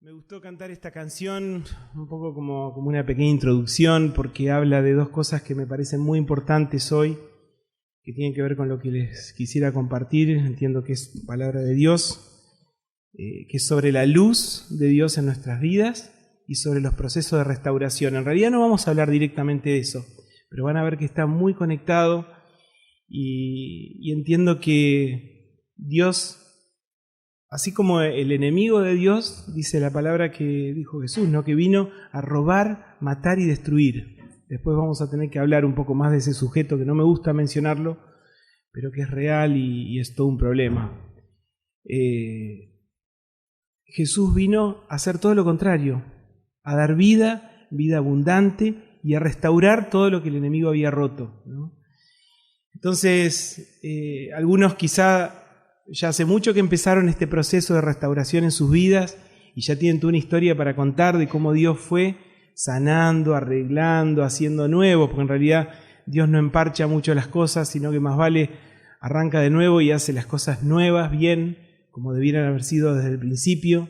Me gustó cantar esta canción un poco como una pequeña introducción, porque habla de dos cosas que me parecen muy importantes hoy, que tienen que ver con lo que les quisiera compartir. Entiendo que es palabra de Dios, que es sobre la luz de Dios en nuestras vidas y sobre los procesos de restauración. En realidad no vamos a hablar directamente de eso, pero van a ver que está muy conectado y entiendo que Dios, así como el enemigo de Dios, dice la palabra que dijo Jesús, ¿no? Que vino a robar, matar y destruir. Después vamos a tener que hablar un poco más de ese sujeto que no me gusta mencionarlo, pero que es real y es todo un problema. Jesús vino a hacer todo lo contrario, a dar vida, vida abundante y a restaurar todo lo que el enemigo había roto, ¿no? Entonces, algunos quizá ya hace mucho que empezaron este proceso de restauración en sus vidas y ya tienen toda una historia para contar de cómo Dios fue sanando, arreglando, haciendo nuevo, porque en realidad Dios no emparcha mucho las cosas, sino que más vale arranca de nuevo y hace las cosas nuevas, bien, como debieran haber sido desde el principio.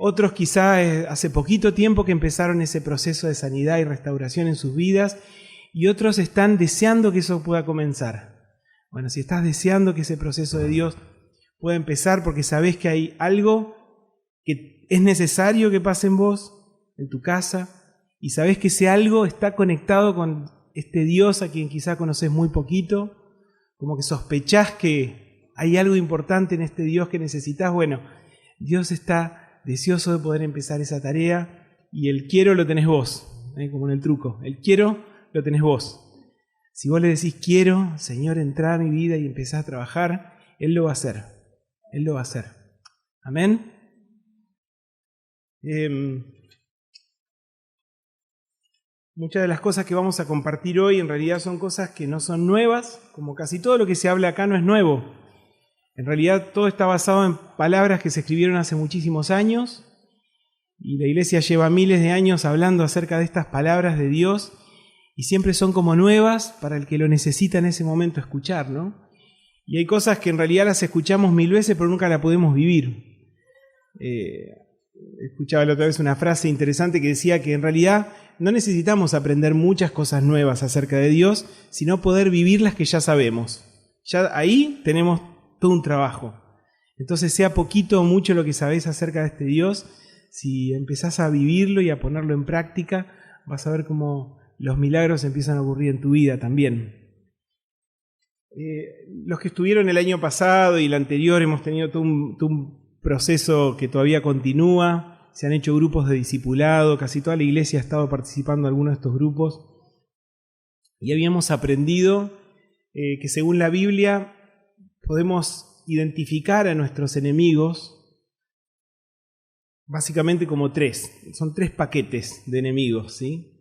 Otros quizá hace poquito tiempo que empezaron ese proceso de sanidad y restauración en sus vidas, y otros están deseando que eso pueda comenzar. Bueno, si estás deseando que ese proceso de Dios pueda empezar porque sabés que hay algo que es necesario que pase en vos, en tu casa, y sabés que ese algo está conectado con este Dios a quien quizá conocés muy poquito, como que sospechás que hay algo importante en este Dios que necesitas, bueno, Dios está deseoso de poder empezar esa tarea y el quiero lo tenés vos, como en el truco, el quiero lo tenés vos. Si vos le decís, quiero, Señor, entrar a mi vida y empezar a trabajar, Él lo va a hacer. Él lo va a hacer. Amén. Muchas de las cosas que vamos a compartir hoy en realidad son cosas que no son nuevas, como casi todo lo que se habla acá no es nuevo. En realidad todo está basado en palabras que se escribieron hace muchísimos años y la iglesia lleva miles de años hablando acerca de estas palabras de Dios. Y siempre son como nuevas para el que lo necesita en ese momento escuchar, ¿no? Y hay cosas que en realidad las escuchamos mil veces, pero nunca las podemos vivir. Escuchaba la otra vez una frase interesante que decía que en realidad no necesitamos aprender muchas cosas nuevas acerca de Dios, sino poder vivir las que ya sabemos. Ya ahí tenemos todo un trabajo. Entonces, sea poquito o mucho lo que sabés acerca de este Dios, si empezás a vivirlo y a ponerlo en práctica, vas a ver cómo los milagros empiezan a ocurrir en tu vida también. Los que estuvieron el año pasado y el anterior hemos tenido todo un proceso que todavía continúa. Se han hecho grupos de discipulado, casi toda la iglesia ha estado participando en algunos de estos grupos. Y habíamos aprendido que según la Biblia podemos identificar a nuestros enemigos básicamente como tres. Son tres paquetes de enemigos, ¿sí?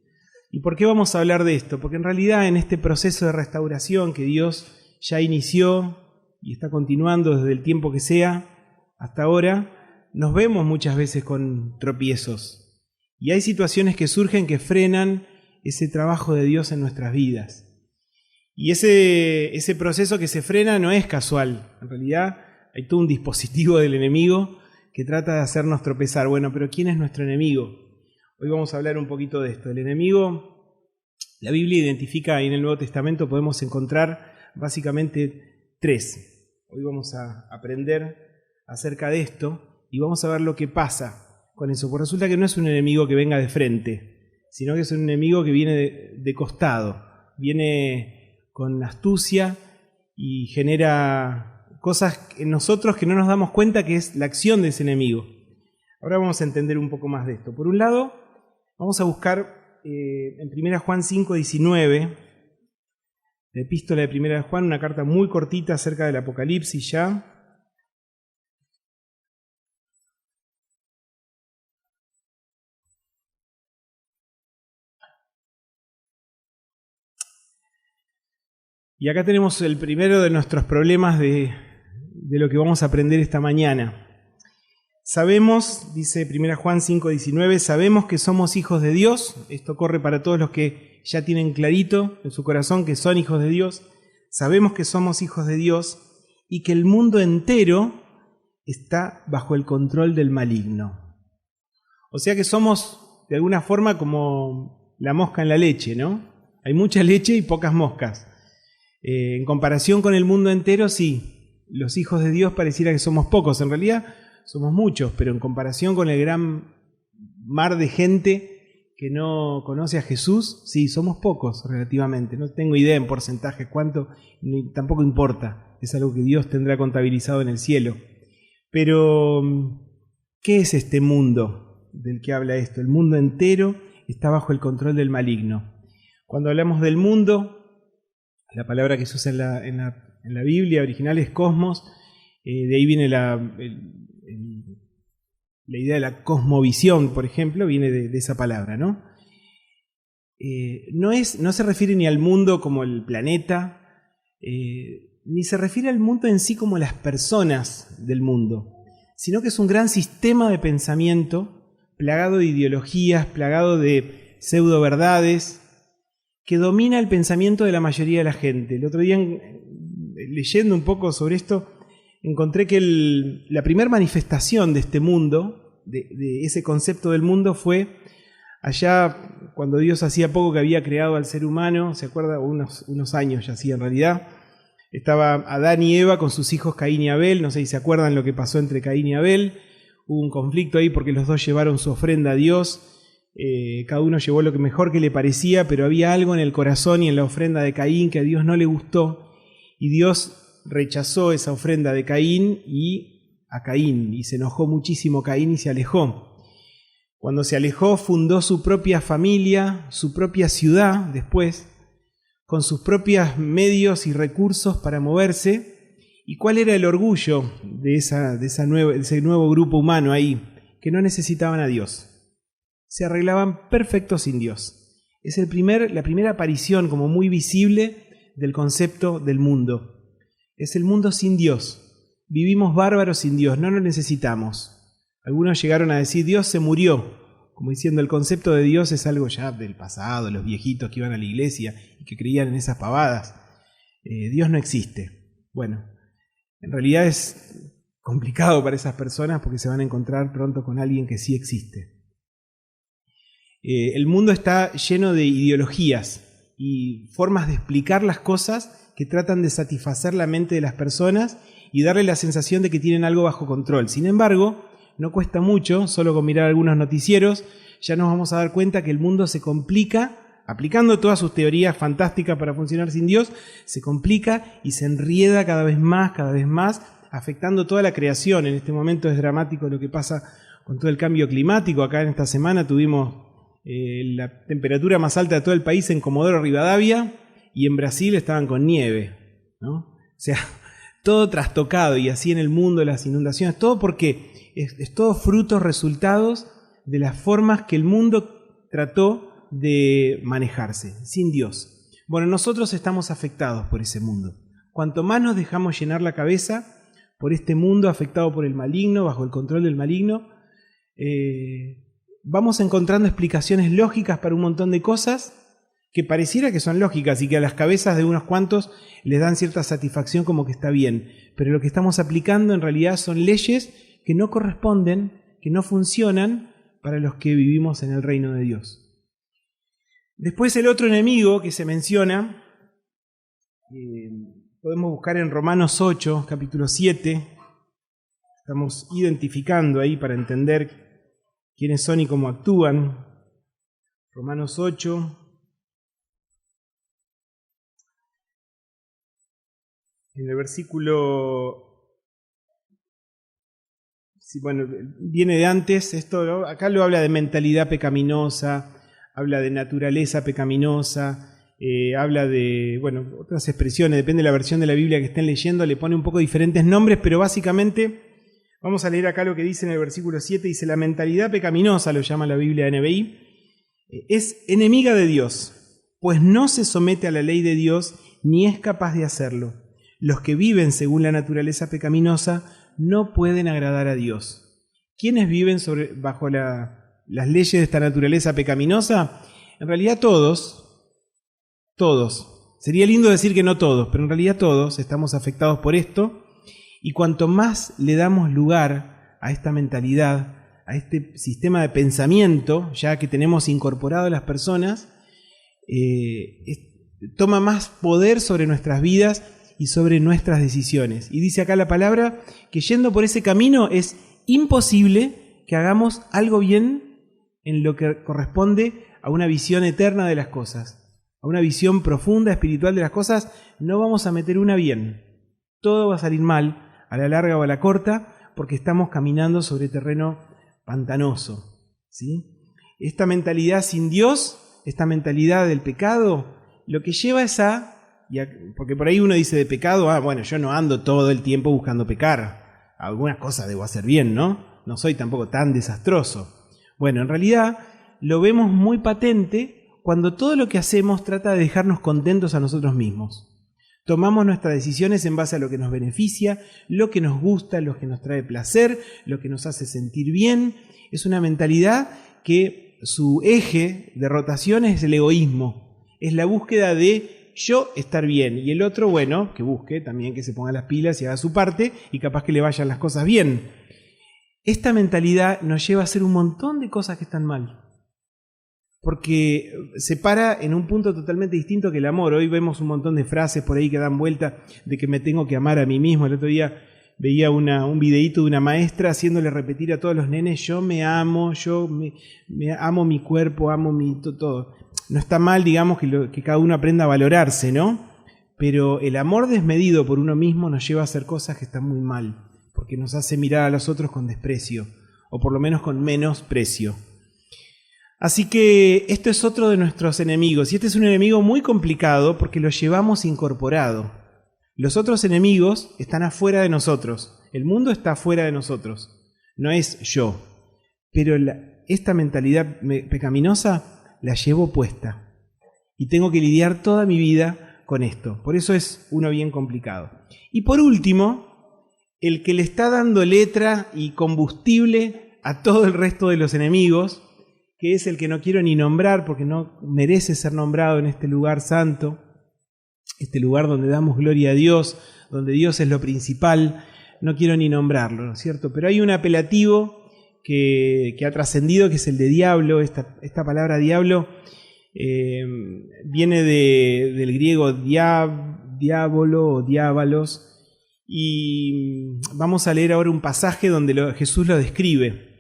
¿Y por qué vamos a hablar de esto? Porque en realidad en este proceso de restauración que Dios ya inició y está continuando desde el tiempo que sea hasta ahora, nos vemos muchas veces con tropiezos. Y hay situaciones que surgen que frenan ese trabajo de Dios en nuestras vidas. Y ese proceso que se frena no es casual. En realidad hay todo un dispositivo del enemigo que trata de hacernos tropezar. Bueno, pero ¿quién es nuestro enemigo? Hoy vamos a hablar un poquito de esto. El enemigo, la Biblia identifica, y en el Nuevo Testamento podemos encontrar básicamente tres. Hoy vamos a aprender acerca de esto y vamos a ver lo que pasa con eso. Porque resulta que no es un enemigo que venga de frente, sino que es un enemigo que viene de costado, viene con astucia y genera cosas en nosotros que no nos damos cuenta que es la acción de ese enemigo. Ahora vamos a entender un poco más de esto. Por un lado, vamos a buscar en 1 Juan 5:19, la epístola de 1 Juan, una carta muy cortita acerca del Apocalipsis ya. Y acá tenemos el primero de nuestros problemas de lo que vamos a aprender esta mañana. Sabemos, dice 1 Juan 5:19, sabemos que somos hijos de Dios. Esto corre para todos los que ya tienen clarito en su corazón que son hijos de Dios. Sabemos que somos hijos de Dios y que el mundo entero está bajo el control del maligno. O sea que somos de alguna forma como la mosca en la leche, ¿no? Hay mucha leche y pocas moscas. En comparación con el mundo entero, sí, los hijos de Dios pareciera que somos pocos. En realidad somos muchos, pero en comparación con el gran mar de gente que no conoce a Jesús, sí, somos pocos relativamente. No tengo idea en porcentaje cuánto, ni tampoco importa. Es algo que Dios tendrá contabilizado en el cielo. Pero, ¿qué es este mundo del que habla esto? El mundo entero está bajo el control del maligno. Cuando hablamos del mundo, la palabra que se usa en la Biblia original es cosmos. De ahí viene la idea de la cosmovisión, por ejemplo, viene de esa palabra, ¿no? No se refiere ni al mundo como el planeta, ni se refiere al mundo en sí como las personas del mundo, sino que es un gran sistema de pensamiento plagado de ideologías, plagado de pseudo verdades, que domina el pensamiento de la mayoría de la gente. El otro día, leyendo un poco sobre esto, encontré que la primera manifestación de este mundo, de ese concepto del mundo, fue allá cuando Dios hacía poco que había creado al ser humano, ¿se acuerda? Unos años ya hacía en realidad. Estaba Adán y Eva con sus hijos Caín y Abel, no sé si se acuerdan lo que pasó entre Caín y Abel. Hubo un conflicto ahí porque los dos llevaron su ofrenda a Dios. Cada uno llevó lo que mejor que le parecía, pero había algo en el corazón y en la ofrenda de Caín que a Dios no le gustó, y Dios rechazó esa ofrenda de Caín y se enojó muchísimo Caín y se alejó. Cuando se alejó, fundó su propia familia, su propia ciudad después, con sus propios medios y recursos para moverse. ¿Y cuál era el orgullo de ese nuevo grupo humano ahí? Que no necesitaban a Dios. Se arreglaban perfectos sin Dios. Es la primera aparición como muy visible del concepto del mundo. Es el mundo sin Dios. Vivimos bárbaros sin Dios, no lo necesitamos. Algunos llegaron a decir Dios se murió, como diciendo el concepto de Dios es algo ya del pasado, los viejitos que iban a la iglesia y que creían en esas pavadas. Dios no existe. Bueno, en realidad es complicado para esas personas porque se van a encontrar pronto con alguien que sí existe. El mundo está lleno de ideologías y formas de explicar las cosas que tratan de satisfacer la mente de las personas y darle la sensación de que tienen algo bajo control. Sin embargo, no cuesta mucho, solo con mirar algunos noticieros, ya nos vamos a dar cuenta que el mundo se complica, aplicando todas sus teorías fantásticas para funcionar sin Dios, se complica y se enrieda cada vez más, afectando toda la creación. En este momento es dramático lo que pasa con todo el cambio climático. Acá en esta semana tuvimos la temperatura más alta de todo el país en Comodoro Rivadavia, y en Brasil estaban con nieve, ¿no? O sea, todo trastocado, y así en el mundo las inundaciones, todo porque es todo frutos, resultados de las formas que el mundo trató de manejarse, sin Dios. Bueno, nosotros estamos afectados por ese mundo. Cuanto más nos dejamos llenar la cabeza por este mundo afectado por el maligno, bajo el control del maligno, vamos encontrando explicaciones lógicas para un montón de cosas que pareciera que son lógicas y que a las cabezas de unos cuantos les dan cierta satisfacción como que está bien. Pero lo que estamos aplicando en realidad son leyes que no corresponden, que no funcionan para los que vivimos en el reino de Dios. Después el otro enemigo que se menciona, podemos buscar en Romanos 8, capítulo 7. Estamos identificando ahí para entender quiénes son y cómo actúan. Romanos 8. En el versículo, bueno, viene de antes, esto acá lo habla de mentalidad pecaminosa, habla de naturaleza pecaminosa, habla de, bueno, otras expresiones, depende de la versión de la Biblia que estén leyendo, le pone un poco diferentes nombres, pero básicamente, vamos a leer acá lo que dice en el versículo 7, dice, la mentalidad pecaminosa, lo llama la Biblia NBI, es enemiga de Dios, pues no se somete a la ley de Dios ni es capaz de hacerlo. Los que viven según la naturaleza pecaminosa no pueden agradar a Dios. ¿Quiénes viven bajo las leyes de esta naturaleza pecaminosa? En realidad todos. Sería lindo decir que no todos, pero en realidad todos estamos afectados por esto. Y cuanto más le damos lugar a esta mentalidad, a este sistema de pensamiento, ya que tenemos incorporado a las personas, toma más poder sobre nuestras vidas y sobre nuestras decisiones. Y dice acá la palabra que yendo por ese camino es imposible que hagamos algo bien en lo que corresponde a una visión eterna de las cosas, a una visión profunda, espiritual de las cosas. No vamos a meter una bien. Todo va a salir mal, a la larga o a la corta, porque estamos caminando sobre terreno pantanoso, ¿sí? Esta mentalidad sin Dios, esta mentalidad del pecado, lo que lleva es porque por ahí uno dice de pecado, bueno, yo no ando todo el tiempo buscando pecar, algunas cosas debo hacer bien, ¿no? No soy tampoco tan desastroso. Bueno, en realidad lo vemos muy patente cuando todo lo que hacemos trata de dejarnos contentos a nosotros mismos. Tomamos nuestras decisiones en base a lo que nos beneficia, lo que nos gusta, lo que nos trae placer, lo que nos hace sentir bien. Es una mentalidad que su eje de rotación es el egoísmo. Es la búsqueda de yo estar bien y el otro, bueno, que busque también, que se ponga las pilas y haga su parte y capaz que le vayan las cosas bien. Esta mentalidad nos lleva a hacer un montón de cosas que están mal. Porque se para en un punto totalmente distinto que el amor. Hoy vemos un montón de frases por ahí que dan vuelta de que me tengo que amar a mí mismo. El otro día veía un videíto de una maestra haciéndole repetir a todos los nenes, yo me amo, me amo mi cuerpo, amo mi todo. No está mal, digamos, que cada uno aprenda a valorarse, ¿no? Pero el amor desmedido por uno mismo nos lleva a hacer cosas que están muy mal, porque nos hace mirar a los otros con desprecio, o por lo menos con menosprecio. Así que esto es otro de nuestros enemigos, y este es un enemigo muy complicado porque lo llevamos incorporado. Los otros enemigos están afuera de nosotros, el mundo está afuera de nosotros, no es yo. Pero esta mentalidad pecaminosa la llevo puesta y tengo que lidiar toda mi vida con esto. Por eso es uno bien complicado. Y por último, el que le está dando letra y combustible a todo el resto de los enemigos, que es el que no quiero ni nombrar porque no merece ser nombrado en este lugar santo, este lugar donde damos gloria a Dios, donde Dios es lo principal, no quiero ni nombrarlo, ¿no es cierto? Pero hay un apelativo que ha trascendido, que es el de diablo. Esta palabra diablo viene del griego diabolo o diabolos, y vamos a leer ahora un pasaje donde Jesús lo describe.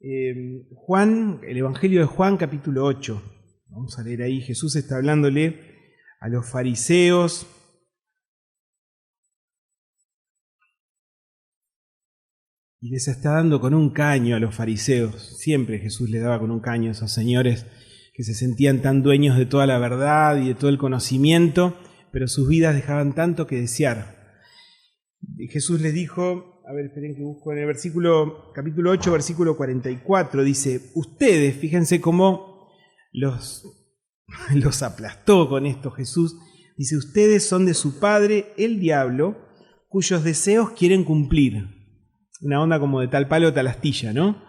El Evangelio de Juan, capítulo 8. Vamos a leer ahí. Jesús está hablándole a los fariseos. Y les está dando con un caño a los fariseos. Siempre Jesús le daba con un caño a esos señores que se sentían tan dueños de toda la verdad y de todo el conocimiento, pero sus vidas dejaban tanto que desear. Y Jesús les dijo... A ver, esperen que busco en el capítulo 8, versículo 44, dice, ustedes, fíjense cómo los aplastó con esto Jesús, dice, ustedes son de su padre, el diablo, cuyos deseos quieren cumplir. Una onda como de tal palo, tal astilla, ¿no?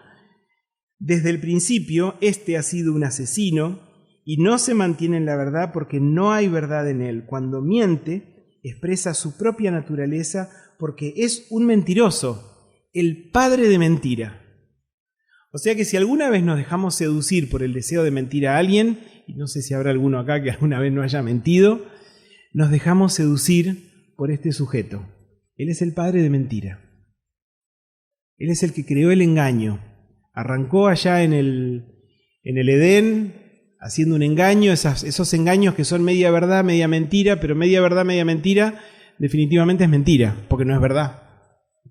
Desde el principio, este ha sido un asesino y no se mantiene en la verdad porque no hay verdad en él. Cuando miente, expresa su propia naturaleza porque es un mentiroso, el padre de mentira. O sea que si alguna vez nos dejamos seducir por el deseo de mentir a alguien, y no sé si habrá alguno acá que alguna vez no haya mentido, nos dejamos seducir por este sujeto. Él es el padre de mentira. Él es el que creó el engaño. Arrancó allá en el Edén haciendo un engaño, esos engaños que son media verdad, media mentira, pero media verdad, media mentira, definitivamente es mentira, porque no es verdad.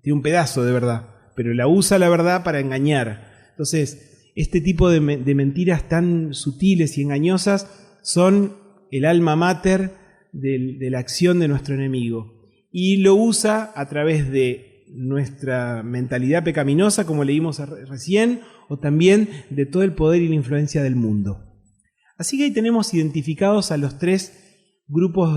Tiene un pedazo de verdad, pero la usa la verdad para engañar. Entonces, este tipo de mentiras tan sutiles y engañosas son el alma mater de la acción de nuestro enemigo. Y lo usa a través de nuestra mentalidad pecaminosa, como leímos recién, o también de todo el poder y la influencia del mundo. Así que ahí tenemos identificados a los tres grupos.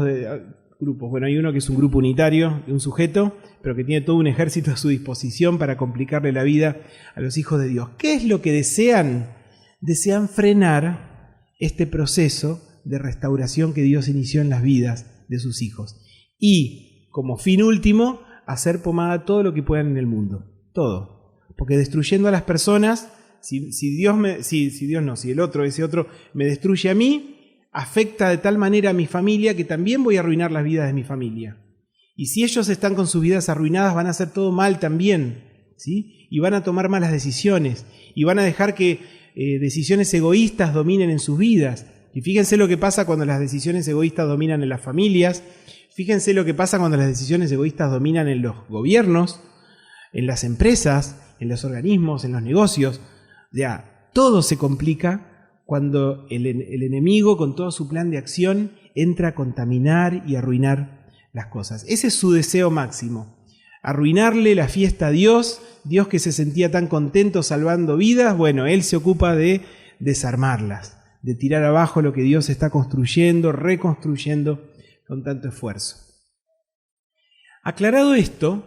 Bueno, hay uno que es un grupo unitario de un sujeto, pero que tiene todo un ejército a su disposición para complicarle la vida a los hijos de Dios. ¿Qué es lo que desean? Desean frenar este proceso de restauración que Dios inició en las vidas de sus hijos. Y, como fin último, hacer pomada todo lo que puedan en el mundo. Todo. Porque destruyendo a las personas, si el otro, ese otro, me destruye a mí, afecta de tal manera a mi familia que también voy a arruinar las vidas de mi familia. Y si ellos están con sus vidas arruinadas, van a hacer todo mal también, ¿sí? Y van a tomar malas decisiones. Y van a dejar que decisiones egoístas dominen en sus vidas. Y fíjense lo que pasa cuando las decisiones egoístas dominan en las familias. Fíjense lo que pasa cuando las decisiones egoístas dominan en los gobiernos, en las empresas, en los organismos, en los negocios. Ya, todo se complica cuando el enemigo, con todo su plan de acción, entra a contaminar y arruinar las cosas. Ese es su deseo máximo. Arruinarle la fiesta a Dios, Dios que se sentía tan contento salvando vidas, bueno, Él se ocupa de desarmarlas, de tirar abajo lo que Dios está construyendo, reconstruyendo con tanto esfuerzo. Aclarado esto,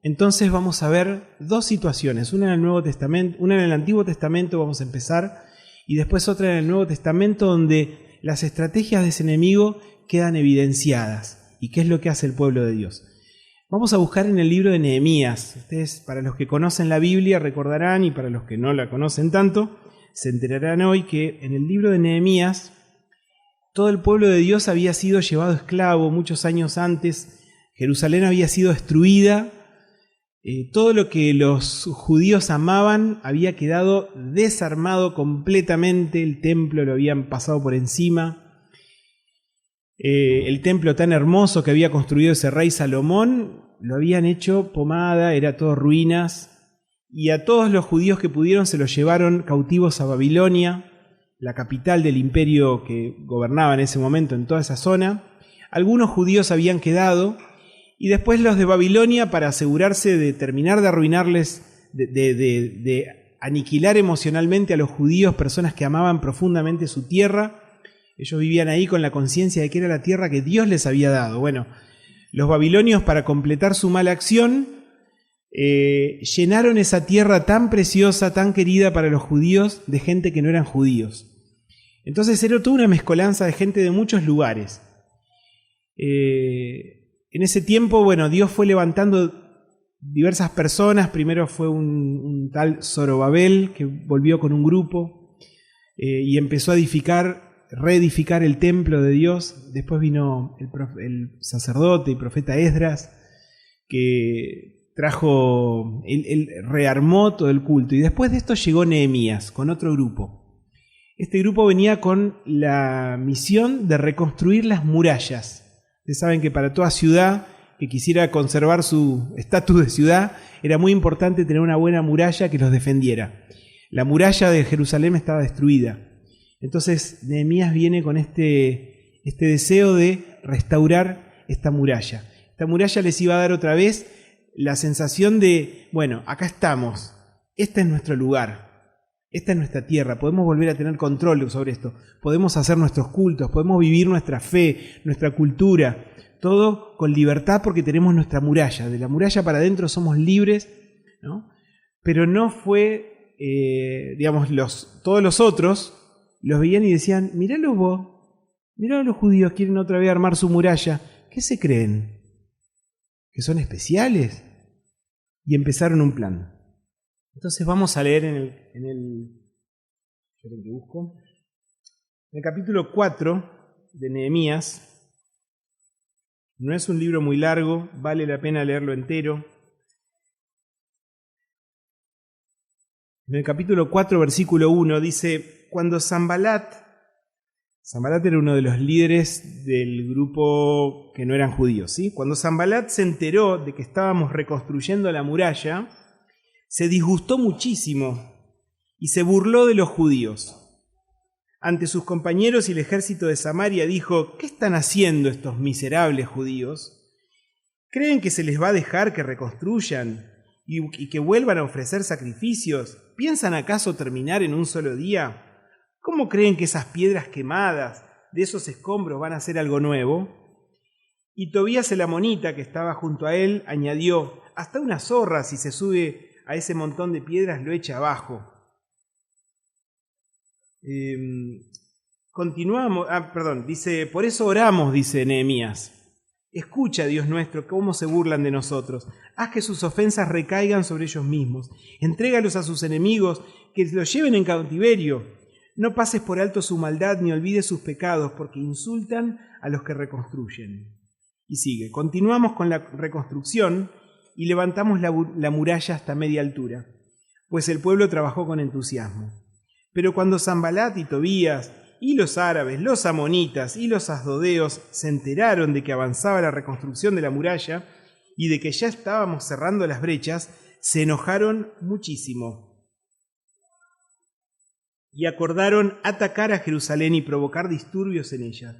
entonces vamos a ver dos situaciones, una en el Nuevo Testamento, una en el Antiguo Testamento vamos a empezar, y después otra en el Nuevo Testamento donde las estrategias de ese enemigo quedan evidenciadas. ¿Y qué es lo que hace el pueblo de Dios? Vamos a buscar en el libro de Nehemías. Ustedes, para los que conocen la Biblia, recordarán, y para los que no la conocen tanto, se enterarán hoy que en el libro de Nehemías todo el pueblo de Dios había sido llevado esclavo muchos años antes. Jerusalén había sido destruida. Todo lo que los judíos amaban había quedado desarmado completamente. El templo lo habían pasado por encima. El templo tan hermoso que había construido ese rey Salomón lo habían hecho pomada, era todo ruinas, y a todos los judíos que pudieron se los llevaron cautivos a Babilonia, la capital del imperio que gobernaba en ese momento en toda esa zona. Algunos judíos habían quedado, y después los de Babilonia, para asegurarse de terminar de arruinarles, de aniquilar emocionalmente a los judíos, personas que amaban profundamente su tierra. Ellos vivían ahí con la conciencia de que era la tierra que Dios les había dado. Bueno, los babilonios, para completar su mala acción, llenaron esa tierra tan preciosa, tan querida para los judíos, de gente que no eran judíos. Entonces era toda una mezcolanza de gente de muchos lugares. En ese tiempo, bueno, Dios fue levantando diversas personas. Primero fue un tal Zorobabel que volvió con un grupo y empezó a reedificar el templo de Dios. Después vino el sacerdote y profeta Esdras, que él rearmó todo el culto. Y después de esto llegó Nehemías con otro grupo. Este grupo venía con la misión de reconstruir las murallas. Ustedes saben que para toda ciudad que quisiera conservar su estatus de ciudad, era muy importante tener una buena muralla que los defendiera. La muralla de Jerusalén estaba destruida. Entonces Nehemías viene con este deseo de restaurar esta muralla. Esta muralla les iba a dar otra vez la sensación de, bueno, acá estamos, este es nuestro lugar, esta es nuestra tierra, podemos volver a tener control sobre esto, podemos hacer nuestros cultos, podemos vivir nuestra fe, nuestra cultura, todo con libertad porque tenemos nuestra muralla. De la muralla para adentro somos libres, ¿no? Pero no fue, todos los otros los veían y decían, míralos vos, mirá, los judíos quieren otra vez armar su muralla. ¿Qué se creen? ¿Que son especiales? Y empezaron un plan. Entonces vamos a leer en el capítulo 4 de Nehemías. No es un libro muy largo, vale la pena leerlo entero. En el capítulo 4, versículo 1, dice, cuando Sanbalat era uno de los líderes del grupo que no eran judíos, ¿sí? Cuando Sanbalat se enteró de que estábamos reconstruyendo la muralla, se disgustó muchísimo y se burló de los judíos. Ante sus compañeros y el ejército de Samaria dijo, ¿qué están haciendo estos miserables judíos? ¿Creen que se les va a dejar que reconstruyan y que vuelvan a ofrecer sacrificios? ¿Piensan acaso terminar en un solo día? ¿Cómo creen que esas piedras quemadas de esos escombros van a ser algo nuevo? Y Tobías el amonita, que estaba junto a él, añadió, hasta una zorra, si se sube a ese montón de piedras, lo echa abajo. Continuamos, dice, por eso oramos, dice Nehemías. Escucha, Dios nuestro, cómo se burlan de nosotros. Haz que sus ofensas recaigan sobre ellos mismos. Entrégalos a sus enemigos, que los lleven en cautiverio. No pases por alto su maldad ni olvides sus pecados, porque insultan a los que reconstruyen. Y sigue. Continuamos con la reconstrucción y levantamos la muralla hasta media altura, pues el pueblo trabajó con entusiasmo. Pero cuando Sanbalat y Tobías y los árabes, los amonitas y los asdodeos se enteraron de que avanzaba la reconstrucción de la muralla y de que ya estábamos cerrando las brechas, se enojaron muchísimo y acordaron atacar a Jerusalén y provocar disturbios en ella.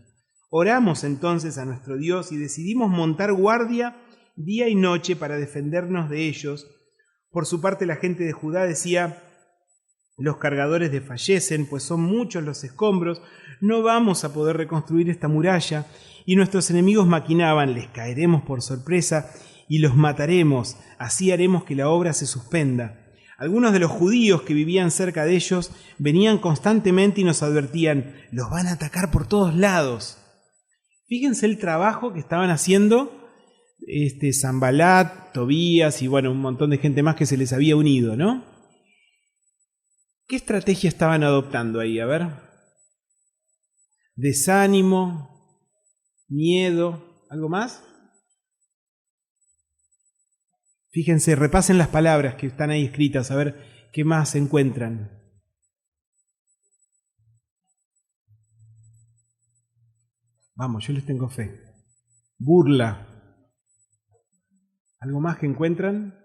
Oramos entonces a nuestro Dios y decidimos montar guardia día y noche para defendernos de ellos. Por su parte, la gente de Judá decía: los cargadores desfallecen, pues son muchos los escombros, no vamos a poder reconstruir esta muralla. Y nuestros enemigos maquinaban: les caeremos por sorpresa y los mataremos, así haremos que la obra se suspenda. Algunos de los judíos que vivían cerca de ellos venían constantemente y nos advertían: los van a atacar por todos lados. Fíjense el trabajo que estaban haciendo Sanbalat, Tobías y un montón de gente más que se les había unido, ¿no? ¿Qué estrategia estaban adoptando ahí? A ver. Desánimo, miedo, ¿algo más? Fíjense, repasen las palabras que están ahí escritas, a ver qué más se encuentran. Vamos, yo les tengo fe. Burla. ¿Algo más que encuentran?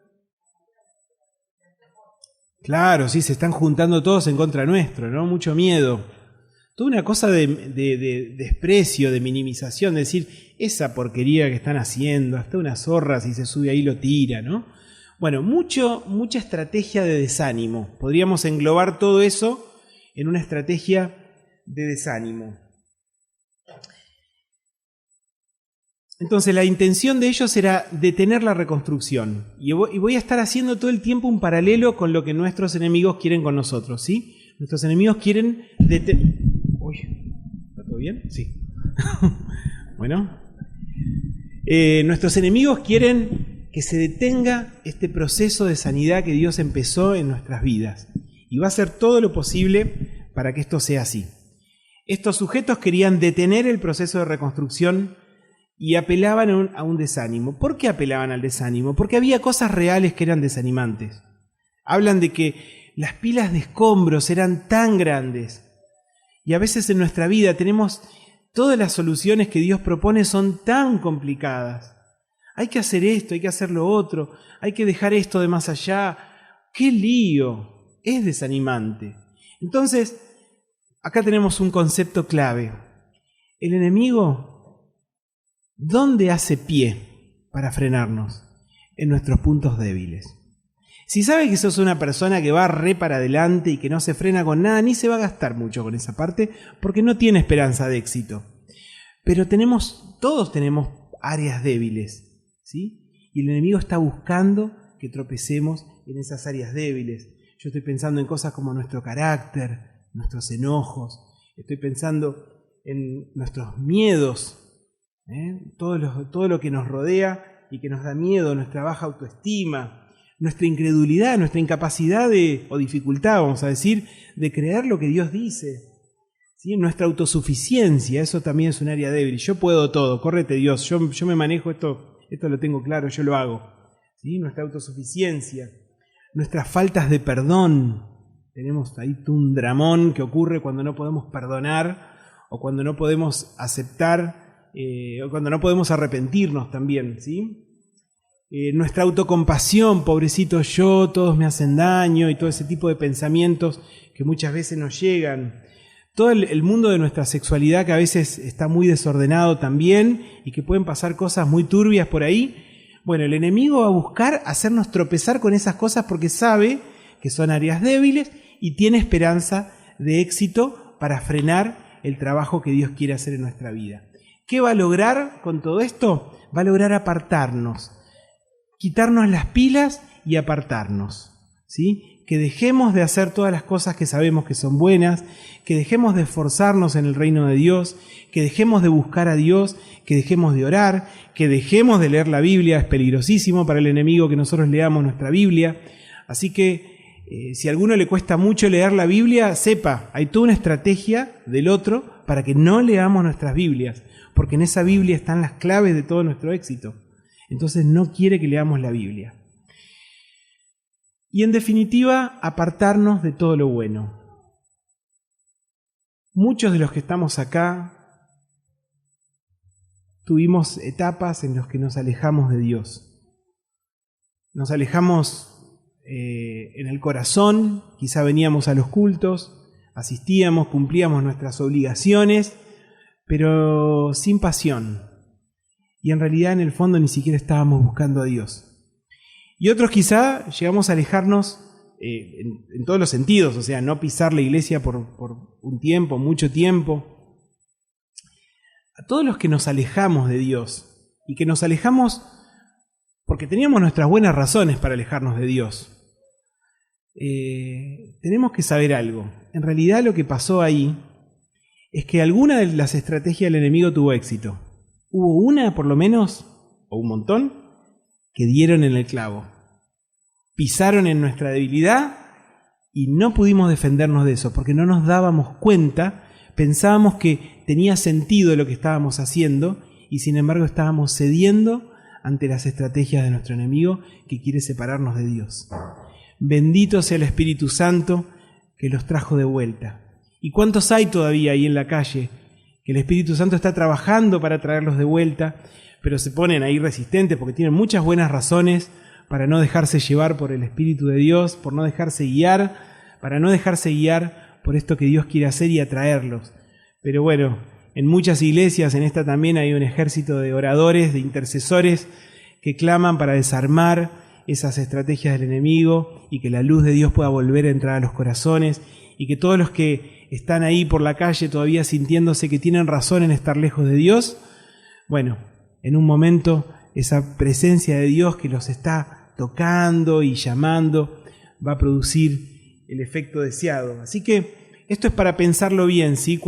Claro, sí, se están juntando todos en contra nuestro, ¿no? Mucho miedo. Toda una cosa de desprecio, de minimización, de decir, esa porquería que están haciendo, hasta una zorra si se sube ahí lo tira, ¿no? Bueno, mucha estrategia de desánimo. Podríamos englobar todo eso en una estrategia de desánimo. Entonces la intención de ellos era detener la reconstrucción. Y voy a estar haciendo todo el tiempo un paralelo con lo que nuestros enemigos quieren con nosotros, ¿sí? Nuestros enemigos quieren detener... Uy, ¿está todo bien? Sí. Bueno. Nuestros enemigos quieren que se detenga este proceso de sanidad que Dios empezó en nuestras vidas. Y va a hacer todo lo posible para que esto sea así. Estos sujetos querían detener el proceso de reconstrucción y apelaban a un desánimo. ¿Por qué apelaban al desánimo? Porque había cosas reales que eran desanimantes. Hablan de que las pilas de escombros eran tan grandes. Y a veces en nuestra vida tenemos todas las soluciones que Dios propone son tan complicadas. Hay que hacer esto, hay que hacer lo otro, hay que dejar esto de más allá. ¡Qué lío! Es desanimante. Entonces, acá tenemos un concepto clave. El enemigo, ¿dónde hace pie para frenarnos? En nuestros puntos débiles. Si sabe que sos una persona que va re para adelante y que no se frena con nada, ni se va a gastar mucho con esa parte, porque no tiene esperanza de éxito. Pero todos tenemos áreas débiles, ¿sí? Y el enemigo está buscando que tropecemos en esas áreas débiles. Yo estoy pensando en cosas como nuestro carácter, nuestros enojos, estoy pensando en nuestros miedos, todo lo que nos rodea y que nos da miedo, nuestra baja autoestima, nuestra incredulidad, nuestra incapacidad o dificultad, vamos a decir, de creer lo que Dios dice. ¿Sí? Nuestra autosuficiencia, eso también es un área débil. Yo puedo todo, córrete Dios, yo me manejo esto lo tengo claro, yo lo hago. ¿Sí? Nuestra autosuficiencia, nuestras faltas de perdón. Tenemos ahí un dramón que ocurre cuando no podemos perdonar o cuando no podemos aceptar o cuando no podemos arrepentirnos también, ¿sí? Nuestra autocompasión, pobrecito yo, todos me hacen daño y todo ese tipo de pensamientos que muchas veces nos llegan. Todo el mundo de nuestra sexualidad que a veces está muy desordenado también y que pueden pasar cosas muy turbias por ahí. Bueno, el enemigo va a buscar hacernos tropezar con esas cosas porque sabe que son áreas débiles y tiene esperanza de éxito para frenar el trabajo que Dios quiere hacer en nuestra vida. ¿Qué va a lograr con todo esto? Va a lograr apartarnos, quitarnos las pilas y apartarnos, ¿sí? que dejemos de hacer todas las cosas que sabemos que son buenas, que dejemos de esforzarnos en el reino de Dios, que dejemos de buscar a Dios, que dejemos de orar, que dejemos de leer la Biblia. Es peligrosísimo para el enemigo que nosotros leamos nuestra Biblia. Así que si a alguno le cuesta mucho leer la Biblia, sepa, hay toda una estrategia del otro para que no leamos nuestras Biblias, porque en esa Biblia están las claves de todo nuestro éxito. Entonces no quiere que leamos la Biblia. Y en definitiva, apartarnos de todo lo bueno. Muchos de los que estamos acá tuvimos etapas en las que nos alejamos de Dios. Nos alejamos en el corazón, quizá veníamos a los cultos, asistíamos, cumplíamos nuestras obligaciones, pero sin pasión. Y en realidad en el fondo ni siquiera estábamos buscando a Dios. Y otros quizá llegamos a alejarnos en todos los sentidos, o sea, no pisar la iglesia por un tiempo, mucho tiempo. A todos los que nos alejamos de Dios, y que nos alejamos porque teníamos nuestras buenas razones para alejarnos de Dios, tenemos que saber algo. En realidad lo que pasó ahí es que alguna de las estrategias del enemigo tuvo éxito. Hubo una, por lo menos, o un montón, que dieron en el clavo. Pisaron en nuestra debilidad y no pudimos defendernos de eso, porque no nos dábamos cuenta, pensábamos que tenía sentido lo que estábamos haciendo y sin embargo estábamos cediendo ante las estrategias de nuestro enemigo que quiere separarnos de Dios. Bendito sea el Espíritu Santo que los trajo de vuelta. ¿Y cuántos hay todavía ahí en la calle que el Espíritu Santo está trabajando para traerlos de vuelta, pero se ponen ahí resistentes porque tienen muchas buenas razones para no dejarse llevar por el Espíritu de Dios, por no dejarse guiar, para no dejarse guiar por esto que Dios quiere hacer y atraerlos? Pero bueno, en muchas iglesias, en esta también hay un ejército de oradores, de intercesores que claman para desarmar esas estrategias del enemigo y que la luz de Dios pueda volver a entrar a los corazones y que todos los que están ahí por la calle todavía sintiéndose que tienen razón en estar lejos de Dios, bueno, en un momento esa presencia de Dios que los está tocando y llamando va a producir el efecto deseado. Así que esto es para pensarlo bien, ¿sí?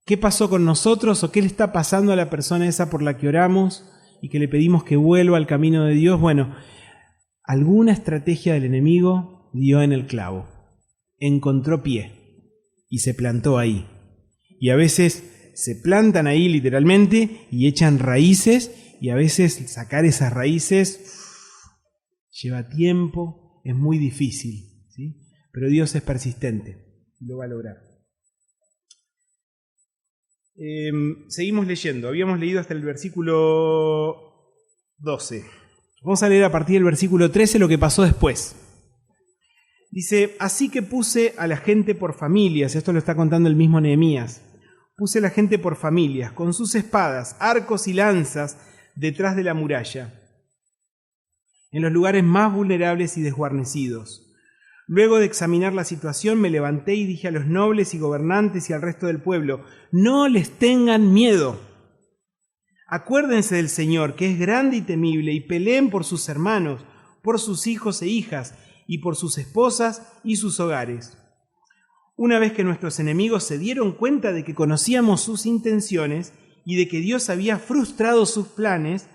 ¿Qué pasó con nosotros o qué le está pasando a la persona esa por la que oramos y que le pedimos que vuelva al camino de Dios? Bueno, alguna estrategia del enemigo dio en el clavo, encontró pie y se plantó ahí. Y a veces se plantan ahí literalmente y echan raíces, y a veces sacar esas raíces lleva tiempo, es muy difícil, ¿sí? Pero Dios es persistente y lo va a lograr. Seguimos leyendo, habíamos leído hasta el versículo 12. Vamos a leer a partir del versículo 13 lo que pasó después. Dice: así que puse a la gente por familias, esto lo está contando el mismo Nehemías. Puse a la gente por familias, con sus espadas, arcos y lanzas, detrás de la muralla, en los lugares más vulnerables y desguarnecidos. Luego de examinar la situación, me levanté y dije a los nobles y gobernantes y al resto del pueblo: no les tengan miedo. Acuérdense del Señor, que es grande y temible, y peleen por sus hermanos, por sus hijos e hijas, y por sus esposas y sus hogares. Una vez que nuestros enemigos se dieron cuenta de que conocíamos sus intenciones y de que Dios había frustrado sus planes,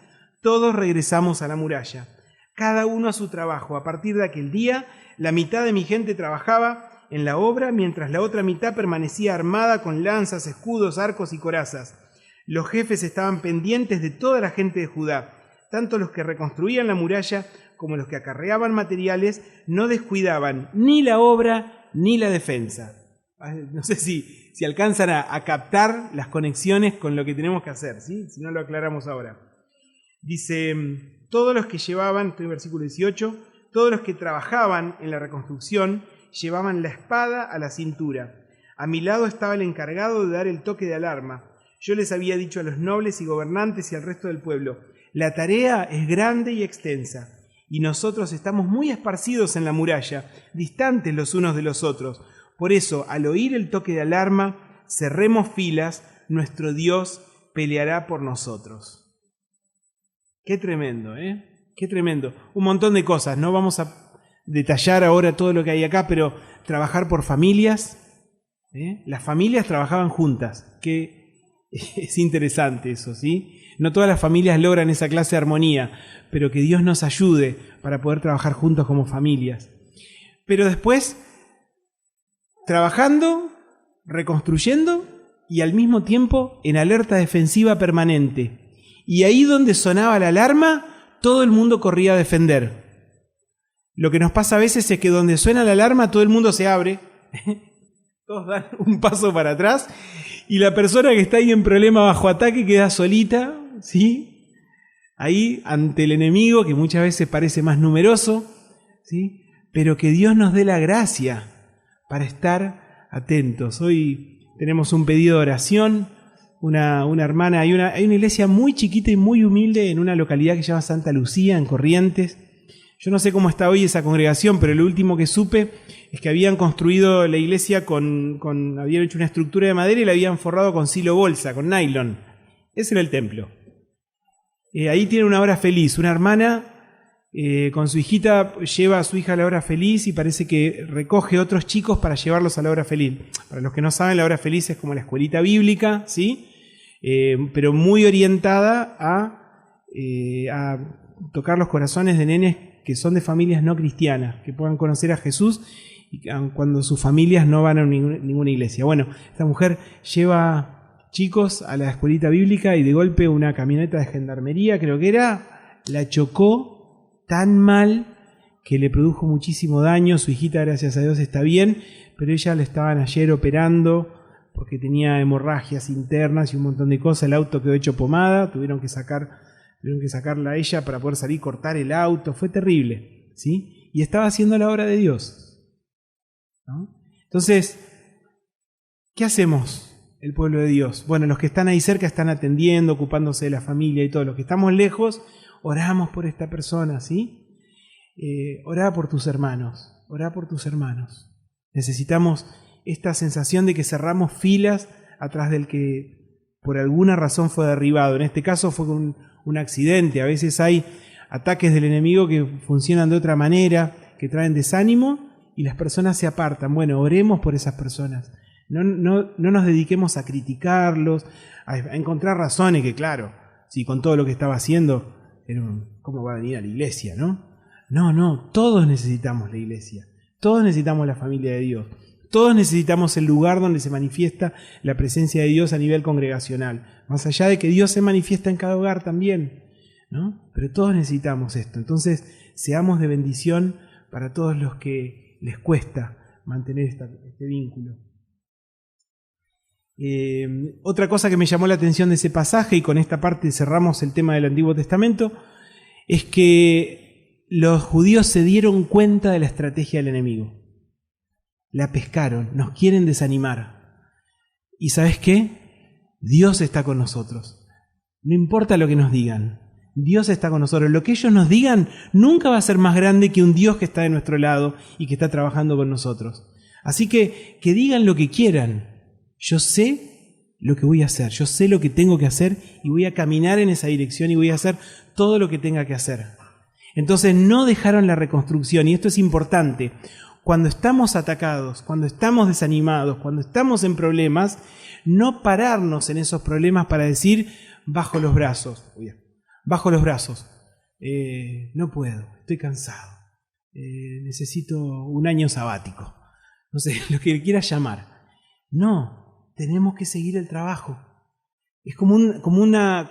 todos regresamos a la muralla, cada uno a su trabajo. A partir de aquel día, la mitad de mi gente trabajaba en la obra, mientras la otra mitad permanecía armada con lanzas, escudos, arcos y corazas. Los jefes estaban pendientes de toda la gente de Judá, tanto los que reconstruían la muralla como los que acarreaban materiales. No descuidaban ni la obra ni la defensa. No sé si alcanzan a captar las conexiones con lo que tenemos que hacer, ¿sí? Si no lo aclaramos ahora. Dice: todos los que llevaban, estoy en versículo 18, todos los que trabajaban en la reconstrucción llevaban la espada a la cintura. A mi lado estaba el encargado de dar el toque de alarma. Yo les había dicho a los nobles y gobernantes y al resto del pueblo: la tarea es grande y extensa, y nosotros estamos muy esparcidos en la muralla, distantes los unos de los otros. Por eso, al oír el toque de alarma, cerremos filas, nuestro Dios peleará por nosotros. Qué tremendo, ¿eh? Qué tremendo. Un montón de cosas, no vamos a detallar ahora todo lo que hay acá, pero trabajar por familias. Las familias trabajaban juntas, que es interesante eso, ¿sí? No todas las familias logran esa clase de armonía, pero que Dios nos ayude para poder trabajar juntos como familias. Pero después, trabajando, reconstruyendo y al mismo tiempo en alerta defensiva permanente. Y ahí donde sonaba la alarma, todo el mundo corría a defender. Lo que nos pasa a veces es que donde suena la alarma, todo el mundo se abre, todos dan un paso para atrás y la persona que está ahí en problema bajo ataque queda solita, ¿sí? Ahí ante el enemigo, que muchas veces parece más numeroso, ¿sí? Pero que Dios nos dé la gracia para estar atentos. Hoy tenemos un pedido de oración, una hermana, hay una iglesia muy chiquita y muy humilde en una localidad que se llama Santa Lucía, en Corrientes. Yo no sé cómo está hoy esa congregación, pero lo último que supe es que habían construido la iglesia habían hecho una estructura de madera y la habían forrado con silo bolsa, con nylon. Ese era el templo. Ahí tiene una hora feliz, una hermana con su hijita lleva a su hija a la hora feliz y parece que recoge otros chicos para llevarlos a la hora feliz. Para los que no saben, la hora feliz es como la escuelita bíblica, ¿sí? Pero muy orientada a tocar los corazones de nenes que son de familias no cristianas, que puedan conocer a Jesús cuando sus familias no van a ninguna iglesia. Bueno, esta mujer lleva chicos a la escuelita bíblica y de golpe una camioneta de gendarmería, creo que era, la chocó tan mal que le produjo muchísimo daño. Su hijita, gracias a Dios, está bien, pero ella le estaban ayer operando porque tenía hemorragias internas y un montón de cosas. El auto quedó hecho pomada, tuvieron que sacarla a ella para poder salir, cortar el auto. Fue terrible, ¿sí? Y estaba haciendo la obra de Dios, ¿no? Entonces, ¿qué hacemos el pueblo de Dios? Bueno, los que están ahí cerca están atendiendo, ocupándose de la familia y todo. Los que estamos lejos, oramos por esta persona, ¿sí? Orá por tus hermanos, orá por tus hermanos. Necesitamos esta sensación de que cerramos filas atrás del que por alguna razón fue derribado. En este caso fue un accidente. A veces hay ataques del enemigo que funcionan de otra manera, que traen desánimo y las personas se apartan. Bueno, oremos por esas personas. No nos dediquemos a criticarlos, a encontrar razones que, claro, si con todo lo que estaba haciendo, ¿cómo va a venir a la iglesia, no? No, todos necesitamos la iglesia, todos necesitamos la familia de Dios, todos necesitamos el lugar donde se manifiesta la presencia de Dios a nivel congregacional, más allá de que Dios se manifiesta en cada hogar también, ¿no? Pero todos necesitamos esto. Entonces, seamos de bendición para todos los que les cuesta mantener este vínculo. Otra cosa que me llamó la atención de ese pasaje, y con esta parte cerramos el tema del Antiguo Testamento, es que los judíos se dieron cuenta de la estrategia del enemigo. La pescaron, nos quieren desanimar. ¿Y sabes qué? Dios está con nosotros. No importa lo que nos digan, Dios está con nosotros. Lo que ellos nos digan nunca va a ser más grande que un Dios que está de nuestro lado y que está trabajando con nosotros. Así que digan lo que quieran. Yo sé lo que voy a hacer, yo sé lo que tengo que hacer y voy a caminar en esa dirección y voy a hacer todo lo que tenga que hacer. Entonces no dejaron la reconstrucción, y esto es importante. Cuando estamos atacados, cuando estamos desanimados, cuando estamos en problemas, no pararnos en esos problemas para decir, bajo los brazos, no puedo, estoy cansado, necesito un año sabático, no sé, lo que quieras llamar. No, tenemos que seguir el trabajo. Es como una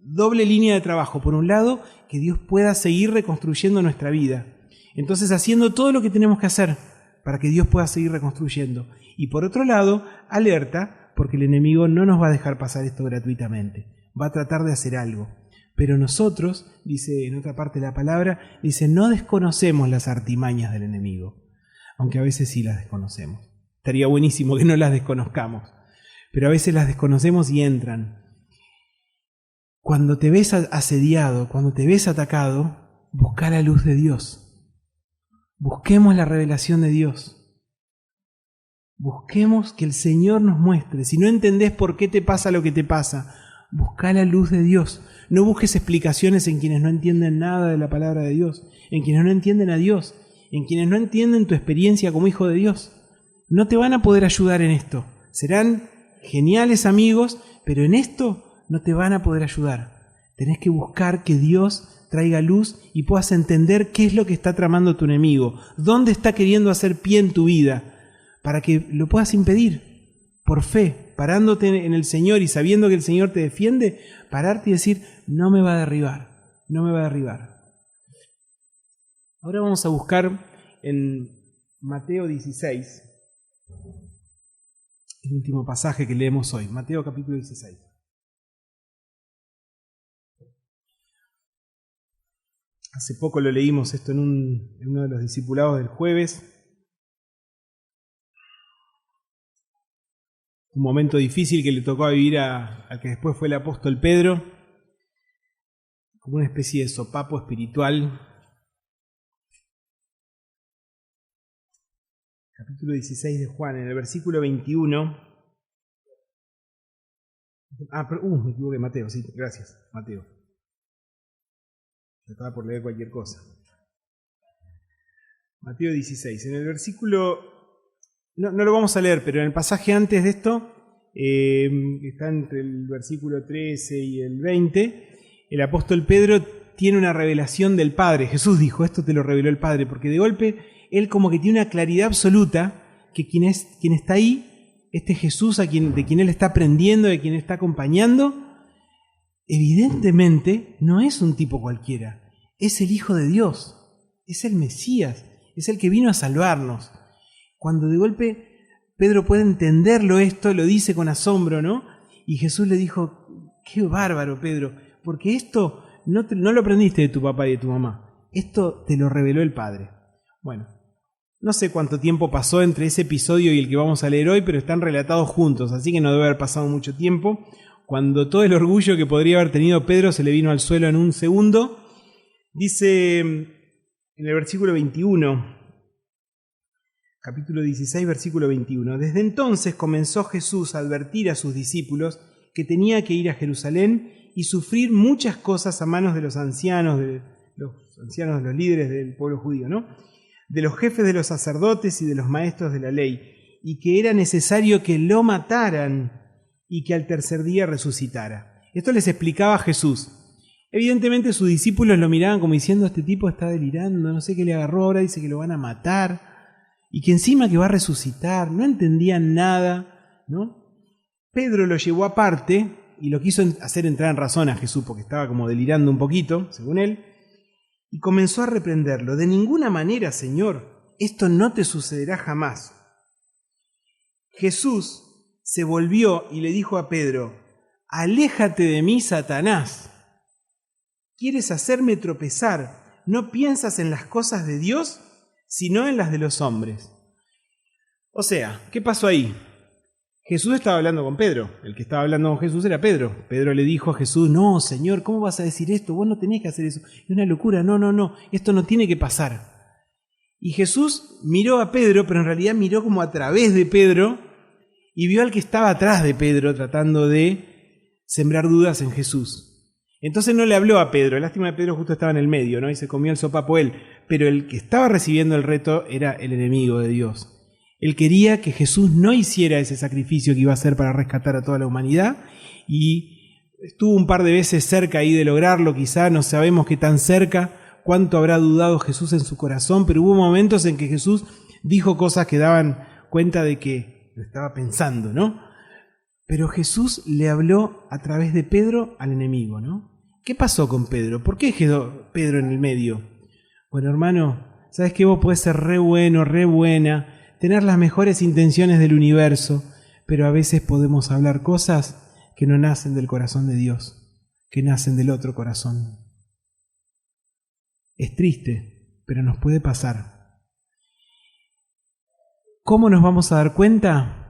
doble línea de trabajo. Por un lado, que Dios pueda seguir reconstruyendo nuestra vida. Entonces, haciendo todo lo que tenemos que hacer para que Dios pueda seguir reconstruyendo. Y por otro lado, alerta, porque el enemigo no nos va a dejar pasar esto gratuitamente. Va a tratar de hacer algo. Pero nosotros, dice en otra parte de la palabra, dice, no desconocemos las artimañas del enemigo. Aunque a veces sí las desconocemos. Estaría buenísimo que no las desconozcamos, pero a veces las desconocemos y entran. Cuando te ves asediado, cuando te ves atacado, busca la luz de Dios. Busquemos la revelación de Dios. Busquemos que el Señor nos muestre. Si no entendés por qué te pasa lo que te pasa, Busca la luz de Dios. No busques explicaciones en quienes no entienden nada de la palabra de Dios, en quienes no entienden a Dios, en quienes no entienden tu experiencia como hijo de Dios. No te van a poder ayudar en esto. Serán geniales amigos, pero en esto no te van a poder ayudar. Tenés que buscar que Dios traiga luz y puedas entender qué es lo que está tramando tu enemigo, dónde está queriendo hacer pie en tu vida, para que lo puedas impedir. Por fe, parándote en el Señor y sabiendo que el Señor te defiende, pararte y decir, no me va a derribar, no me va a derribar. Ahora vamos a buscar en Mateo 16, el último pasaje que leemos hoy, Mateo capítulo 16. Hace poco lo leímos esto en uno de los discipulados del jueves. Un momento difícil que le tocó vivir al que después fue el apóstol Pedro, como una especie de sopapo espiritual. Capítulo 16 de Juan, en el versículo 21. Me equivoqué, Mateo, sí, gracias, Mateo. Estaba por leer cualquier cosa. Mateo 16, en el versículo... No lo vamos a leer, pero en el pasaje antes de esto, que está entre el versículo 13 y el 20, el apóstol Pedro tiene una revelación del Padre. Jesús dijo, esto te lo reveló el Padre, porque de golpe él como que tiene una claridad absoluta que quien está ahí, este Jesús de quien él está aprendiendo, de quien está acompañando, evidentemente no es un tipo cualquiera, es el Hijo de Dios, es el Mesías, es el que vino a salvarnos. Cuando de golpe Pedro puede entenderlo esto, lo dice con asombro, ¿no? Y Jesús le dijo, qué bárbaro, Pedro, porque esto no lo aprendiste de tu papá y de tu mamá, esto te lo reveló el Padre. Bueno, no sé cuánto tiempo pasó entre ese episodio y el que vamos a leer hoy, pero están relatados juntos, así que no debe haber pasado mucho tiempo, cuando todo el orgullo que podría haber tenido Pedro se le vino al suelo en un segundo. Dice en el versículo 21, capítulo 16, versículo 21. Desde entonces comenzó Jesús a advertir a sus discípulos que tenía que ir a Jerusalén y sufrir muchas cosas a manos de los ancianos, de los líderes del pueblo judío, ¿no? De los jefes de los sacerdotes y de los maestros de la ley, y que era necesario que lo mataran y que al tercer día resucitara. Esto les explicaba Jesús. Evidentemente sus discípulos lo miraban como diciendo, este tipo está delirando, no sé qué le agarró ahora, dice que lo van a matar. Y que encima que va a resucitar, no entendían nada, ¿no? Pedro lo llevó aparte y lo quiso hacer entrar en razón a Jesús, porque estaba como delirando un poquito, según él, y comenzó a reprenderlo. De ninguna manera, Señor, esto no te sucederá jamás. Jesús se volvió y le dijo a Pedro, aléjate de mí, Satanás. ¿Quieres hacerme tropezar? ¿No piensas en las cosas de Dios, sino en las de los hombres? O sea, ¿qué pasó ahí? Jesús estaba hablando con Pedro. El que estaba hablando con Jesús era Pedro. Pedro le dijo a Jesús, no, Señor, ¿cómo vas a decir esto? Vos no tenés que hacer eso. Es una locura, no, esto no tiene que pasar. Y Jesús miró a Pedro, pero en realidad miró como a través de Pedro y vio al que estaba atrás de Pedro tratando de sembrar dudas en Jesús. Entonces no le habló a Pedro, lástima que Pedro justo estaba en el medio, ¿no? Y se comió el sopapo él, pero el que estaba recibiendo el reto era el enemigo de Dios. Él quería que Jesús no hiciera ese sacrificio que iba a hacer para rescatar a toda la humanidad y estuvo un par de veces cerca ahí de lograrlo, quizá no sabemos qué tan cerca, cuánto habrá dudado Jesús en su corazón, pero hubo momentos en que Jesús dijo cosas que daban cuenta de que lo estaba pensando, ¿no? Pero Jesús le habló a través de Pedro al enemigo, ¿no? ¿Qué pasó con Pedro? ¿Por qué quedó Pedro en el medio? Bueno, hermano, sabes que vos podés ser re bueno, re buena, tener las mejores intenciones del universo, pero a veces podemos hablar cosas que no nacen del corazón de Dios, que nacen del otro corazón. Es triste, pero nos puede pasar. ¿Cómo nos vamos a dar cuenta?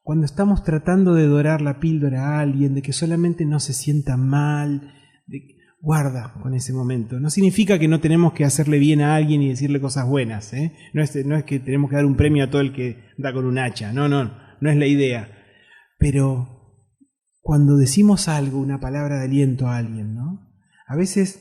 Cuando estamos tratando de dorar la píldora a alguien, de que solamente no se sienta mal, guarda con ese momento. No significa que no tenemos que hacerle bien a alguien y decirle cosas buenas, ¿eh? No es que tenemos que dar un premio a todo el que da con un hacha, no es la idea. Pero cuando decimos algo, una palabra de aliento a alguien, ¿no? A veces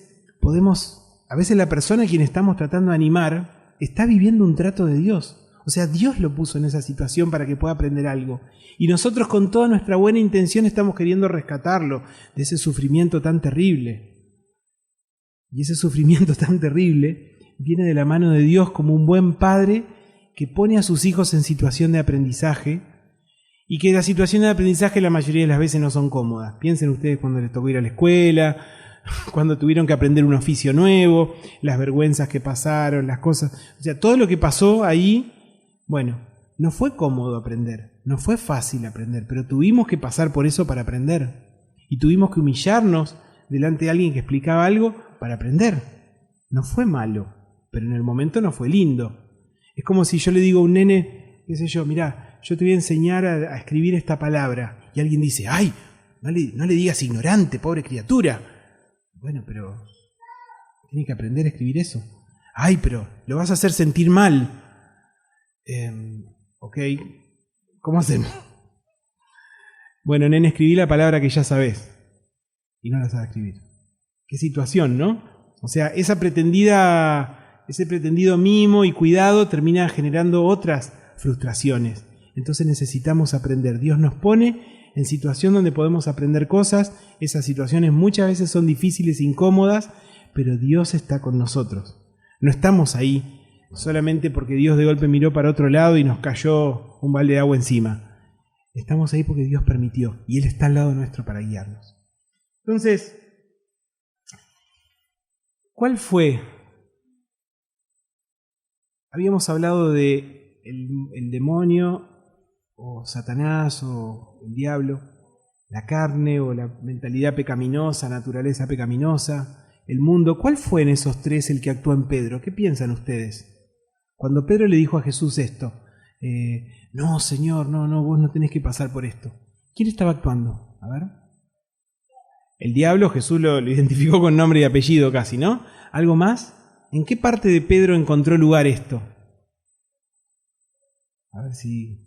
la persona a quien estamos tratando de animar está viviendo un trato de Dios. O sea, Dios lo puso en esa situación para que pueda aprender algo. Y nosotros con toda nuestra buena intención estamos queriendo rescatarlo de ese sufrimiento tan terrible. Y ese sufrimiento tan terrible viene de la mano de Dios como un buen padre que pone a sus hijos en situación de aprendizaje, y que las situaciones de aprendizaje la mayoría de las veces no son cómodas. Piensen ustedes cuando les tocó ir a la escuela, cuando tuvieron que aprender un oficio nuevo, las vergüenzas que pasaron, las cosas. O sea, todo lo que pasó ahí, bueno, no fue cómodo aprender, no fue fácil aprender, pero tuvimos que pasar por eso para aprender. Y tuvimos que humillarnos delante de alguien que explicaba algo para aprender. No fue malo, pero en el momento no fue lindo. Es como si yo le digo a un nene, qué sé yo, mirá, yo te voy a enseñar a escribir esta palabra. Y alguien dice, ¡ay! No le digas ignorante, pobre criatura. Bueno, pero tiene que aprender a escribir eso. ¡Ay, pero lo vas a hacer sentir mal! Ok, ¿cómo hacemos? Bueno, nene, escribí la palabra que ya sabés. Y no la sabes escribir. Qué situación, ¿no? O sea, ese pretendido mimo y cuidado termina generando otras frustraciones. Entonces necesitamos aprender. Dios nos pone en situación donde podemos aprender cosas. Esas situaciones muchas veces son difíciles e incómodas, pero Dios está con nosotros. No estamos ahí solamente porque Dios de golpe miró para otro lado y nos cayó un balde de agua encima. Estamos ahí porque Dios permitió y Él está al lado nuestro para guiarnos. Entonces, ¿cuál fue? Habíamos hablado de el demonio o Satanás o el diablo, la carne o la mentalidad pecaminosa, naturaleza pecaminosa, el mundo. ¿Cuál fue en esos tres el que actuó en Pedro? ¿Qué piensan ustedes? Cuando Pedro le dijo a Jesús esto, no, Señor, no, vos no tenés que pasar por esto. ¿Quién estaba actuando? A ver. El diablo, Jesús lo identificó con nombre y apellido casi, ¿no? ¿Algo más? ¿En qué parte de Pedro encontró lugar esto? A ver si...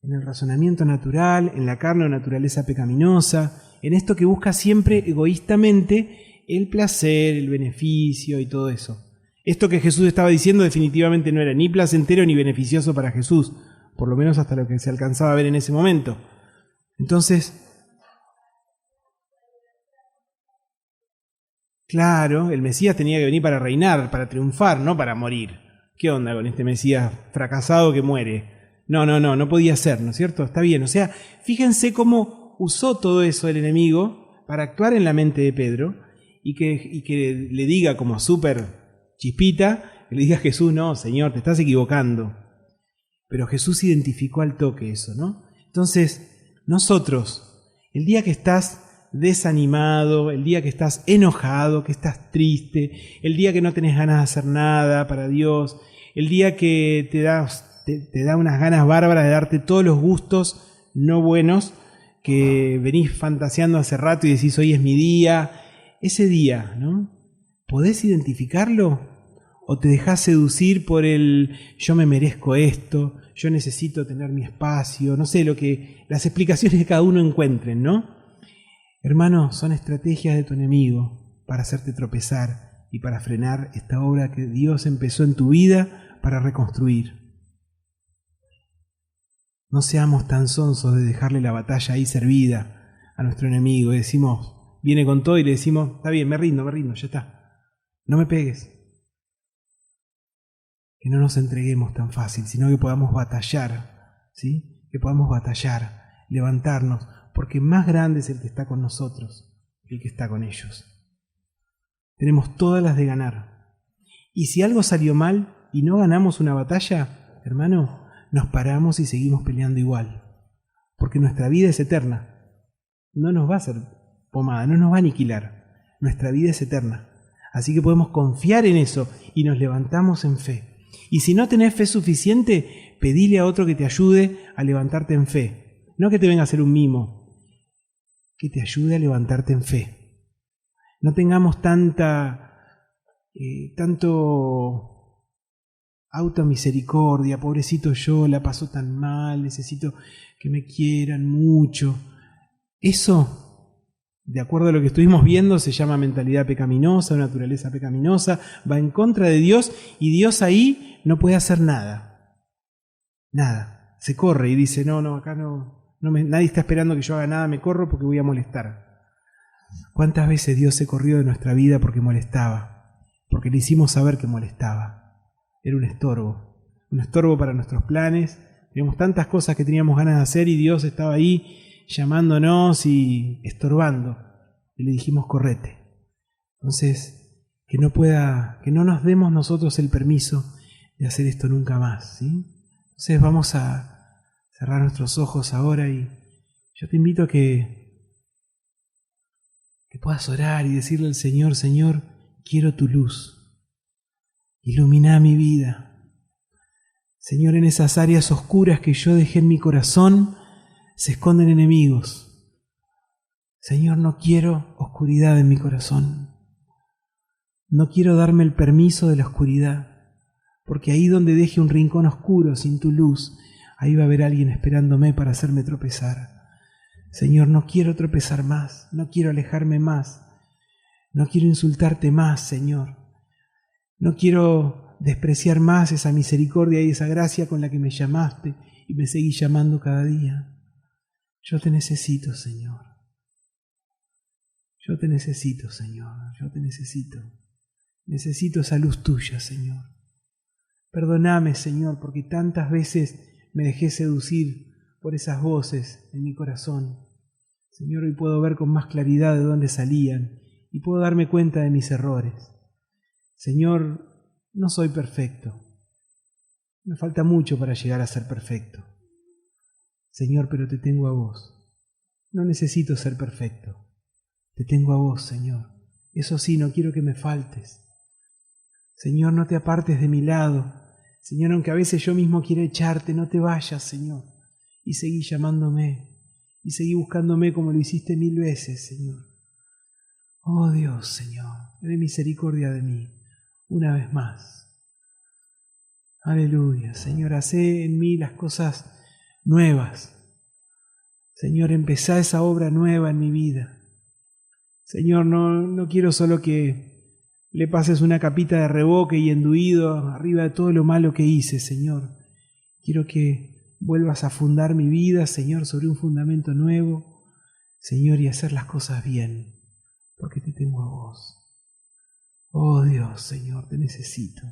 En el razonamiento natural, en la carne o naturaleza pecaminosa, en esto que busca siempre egoístamente el placer, el beneficio y todo eso. Esto que Jesús estaba diciendo definitivamente no era ni placentero ni beneficioso para Jesús, por lo menos hasta lo que se alcanzaba a ver en ese momento. Entonces, claro, el Mesías tenía que venir para reinar, para triunfar, no para morir. ¿Qué onda con este Mesías fracasado que muere? No podía ser, ¿no es cierto? Está bien, o sea, fíjense cómo usó todo eso el enemigo para actuar en la mente de Pedro y que le diga como súper chispita, que le diga a Jesús, no, Señor, te estás equivocando. Pero Jesús identificó al toque eso, ¿no? Entonces, nosotros, el día que estás desanimado, el día que estás enojado, que estás triste, el día que no tenés ganas de hacer nada para Dios, el día que te da unas ganas bárbaras de darte todos los gustos no buenos que venís fantaseando hace rato y decís hoy es mi día, ese día, ¿no? ¿Podés identificarlo? ¿O te dejás seducir por el yo me merezco esto, yo necesito tener mi espacio, no sé, las explicaciones que cada uno encuentren, ¿no? Hermano, son estrategias de tu enemigo para hacerte tropezar y para frenar esta obra que Dios empezó en tu vida para reconstruir. No seamos tan sonsos de dejarle la batalla ahí servida a nuestro enemigo. Y decimos, viene con todo y le decimos, está bien, me rindo, ya está. No me pegues. Que no nos entreguemos tan fácil, sino que podamos batallar, ¿sí? Que podamos batallar, levantarnos, porque más grande es el que está con nosotros que el que está con ellos. Tenemos todas las de ganar. Y si algo salió mal y no ganamos una batalla, hermano, nos paramos y seguimos peleando igual. Porque nuestra vida es eterna. No nos va a hacer pomada, no nos va a aniquilar. Nuestra vida es eterna. Así que podemos confiar en eso y nos levantamos en fe. Y si no tenés fe suficiente, pedile a otro que te ayude a levantarte en fe. No que te venga a hacer un mimo, que te ayude a levantarte en fe. No tengamos tanto automisericordia, pobrecito yo, la paso tan mal, necesito que me quieran mucho. Eso, de acuerdo a lo que estuvimos viendo, se llama mentalidad pecaminosa, naturaleza pecaminosa, va en contra de Dios y Dios ahí no puede hacer nada. Nada. Se corre y dice, no, acá nadie está esperando que yo haga nada, me corro porque voy a molestar. ¿Cuántas veces Dios se corrió de nuestra vida porque molestaba? Porque le hicimos saber que molestaba. Era un estorbo para nuestros planes. Teníamos tantas cosas que teníamos ganas de hacer y Dios estaba ahí llamándonos y estorbando. Y le dijimos, correte. Entonces, que no nos demos nosotros el permiso de hacer esto nunca más, ¿sí? Entonces vamos a cerrar nuestros ojos ahora y yo te invito a que puedas orar y decirle al Señor, Señor, quiero tu luz. Ilumina mi vida. Señor, en esas áreas oscuras que yo dejé en mi corazón, se esconden enemigos. Señor, no quiero oscuridad en mi corazón. No quiero darme el permiso de la oscuridad, porque ahí donde deje un rincón oscuro sin tu luz, ahí va a haber alguien esperándome para hacerme tropezar. Señor, no quiero tropezar más, no quiero alejarme más, no quiero insultarte más, Señor. No quiero despreciar más esa misericordia y esa gracia con la que me llamaste y me seguís llamando cada día. Yo te necesito, Señor. Yo te necesito, Señor. Yo te necesito. Necesito esa luz tuya, Señor. Perdóname, Señor, porque tantas veces me dejé seducir por esas voces en mi corazón. Señor, hoy puedo ver con más claridad de dónde salían y puedo darme cuenta de mis errores. Señor, no soy perfecto. Me falta mucho para llegar a ser perfecto. Señor, pero te tengo a vos. No necesito ser perfecto. Te tengo a vos, Señor. Eso sí, no quiero que me faltes. Señor, no te apartes de mi lado. Señor, aunque a veces yo mismo quiera echarte, no te vayas, Señor. Y seguí llamándome. Y seguí buscándome como lo hiciste 1000 veces, Señor. Oh Dios, Señor, ten misericordia de mí una vez más. Aleluya, Señor, hacé en mí las cosas nuevas. Señor, empezá esa obra nueva en mi vida. Señor, no quiero solo que le pases una capita de revoque y enduido arriba de todo lo malo que hice, Señor. Quiero que vuelvas a fundar mi vida, Señor, sobre un fundamento nuevo, Señor, y hacer las cosas bien, porque te tengo a vos. Oh Dios, Señor, te necesito,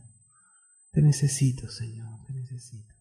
Señor, te necesito.